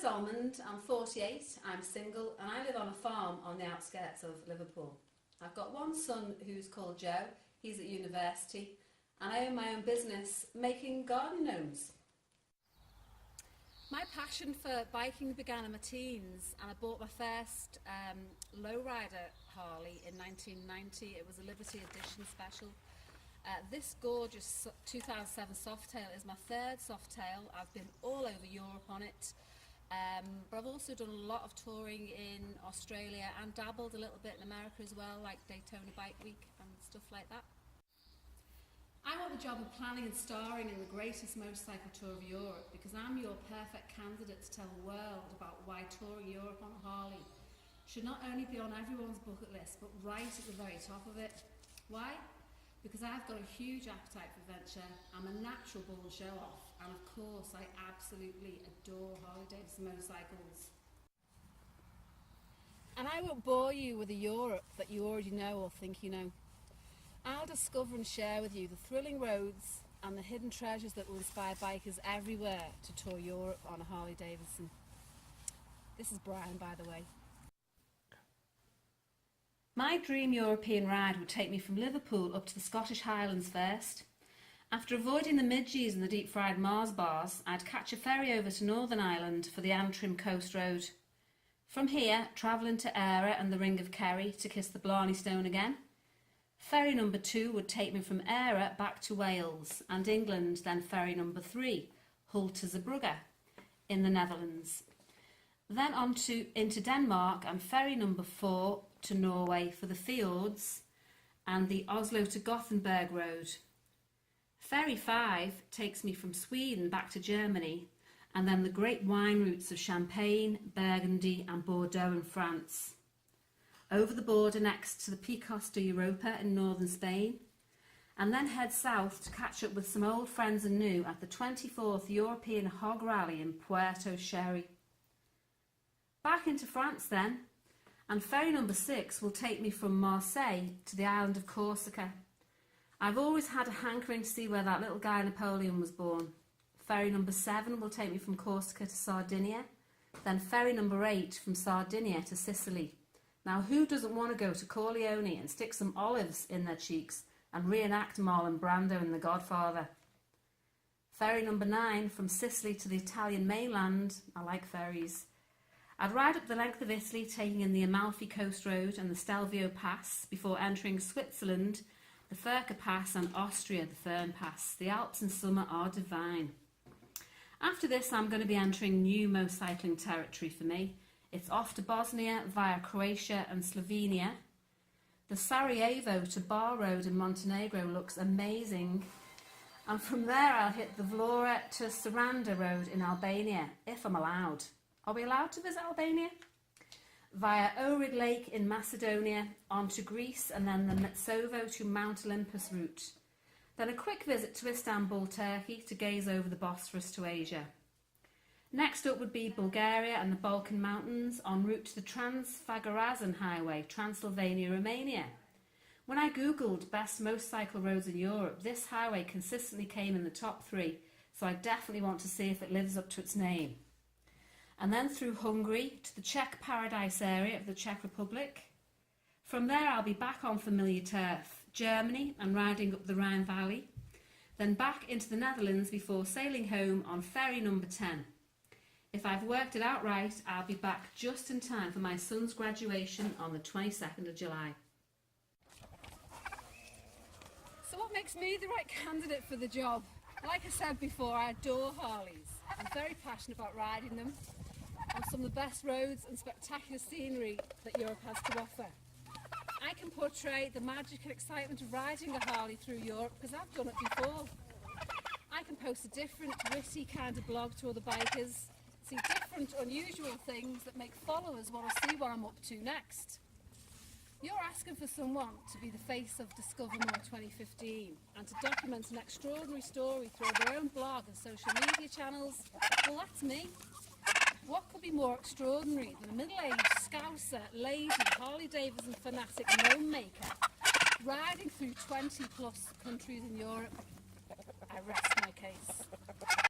Almond, I'm 48, I'm single, and I live on a farm on the outskirts of Liverpool. I've got one son who's called Joe, he's at university, and I own my own business making garden gnomes. My passion for biking began in my teens, and I bought my first lowrider Harley in 1990. It was a Liberty Edition special. This gorgeous 2007 Softail is my third Softail. I've been all over Europe on it, but I've also done a lot of touring in Australia and dabbled a little bit in America as well, like Daytona Bike Week and stuff like that. I want the job of planning and starring in the greatest motorcycle tour of Europe because I'm your perfect candidate to tell the world about why touring Europe on a Harley should not only be on everyone's bucket list, but right at the very top of it. Why? Because I've got a huge appetite for adventure, I'm a natural born show-off, and of course I absolutely adore Harley Davidson motorcycles. And I won't bore you with a Europe that you already know or think you know. I'll discover and share with you the thrilling roads and the hidden treasures that will inspire bikers everywhere to tour Europe on a Harley Davidson. This is Brian, by the way. My dream European ride would take me from Liverpool up to the Scottish Highlands first. After avoiding the midges and the deep fried Mars bars, I'd catch a ferry over to Northern Ireland for the Antrim Coast Road. From here, travel into Eire and the Ring of Kerry to kiss the Blarney Stone again. Ferry number 2 would take me from Eire back to Wales and England, then ferry number 3, Hull to Zeebrugge in the Netherlands. Then on into Denmark and ferry number 4 to Norway for the fjords and the Oslo to Gothenburg road. Ferry 5 takes me from Sweden back to Germany and then the great wine routes of Champagne, Burgundy and Bordeaux in France. Over the border next to the Picos de Europa in northern Spain, and then head south to catch up with some old friends and new at the 24th European Hog Rally in Puerto Sherry. Back into France then, and ferry number 6 will take me from Marseille to the island of Corsica. I've always had a hankering to see where that little guy Napoleon was born. Ferry number 7 will take me from Corsica to Sardinia, then ferry number 8 from Sardinia to Sicily. Now, who doesn't want to go to Corleone and stick some olives in their cheeks and reenact Marlon Brando in The Godfather? Ferry number 9 from Sicily to the Italian mainland. I like ferries. I'd ride up the length of Italy, taking in the Amalfi Coast Road and the Stelvio Pass before entering Switzerland, the Furka Pass, and Austria, the Fern Pass. The Alps in summer are divine. After this, I'm going to be entering new motorcycling territory for me. It's off to Bosnia via Croatia and Slovenia. The Sarajevo to Bar Road in Montenegro looks amazing. And from there I'll hit the Vlora to Saranda Road in Albania, if I'm allowed. Are we allowed to visit Albania? Via Ohrid Lake in Macedonia, on to Greece and then the Metsovo to Mount Olympus route. Then a quick visit to Istanbul, Turkey to gaze over the Bosphorus to Asia. Next up would be Bulgaria and the Balkan Mountains en route to the Trans-Fagarazan Highway, Transylvania, Romania. When I googled best motorcycle roads in Europe, this highway consistently came in the top 3, so I definitely want to see if it lives up to its name. And then through Hungary to the Czech Paradise area of the Czech Republic. From there I'll be back on familiar turf, Germany and riding up the Rhine Valley, then back into the Netherlands before sailing home on ferry number 10. If I've worked it out right, I'll be back just in time for my son's graduation on the 22nd of July. So what makes me the right candidate for the job? Like I said before, I adore Harleys. I'm very passionate about riding them on some of the best roads and spectacular scenery that Europe has to offer. I can portray the magic and excitement of riding a Harley through Europe because I've done it before. I can post a different, witty kind of blog to other bikers, see different, unusual things that make followers want to see what I'm up to next. You're asking for someone to be the face of Discover More 2015 and to document an extraordinary story through their own blog and social media channels. Well, that's me. What could be more extraordinary than a middle-aged, scouser, lazy, Harley Davidson fanatic gnome maker riding through 20 plus countries in Europe? I rest my case.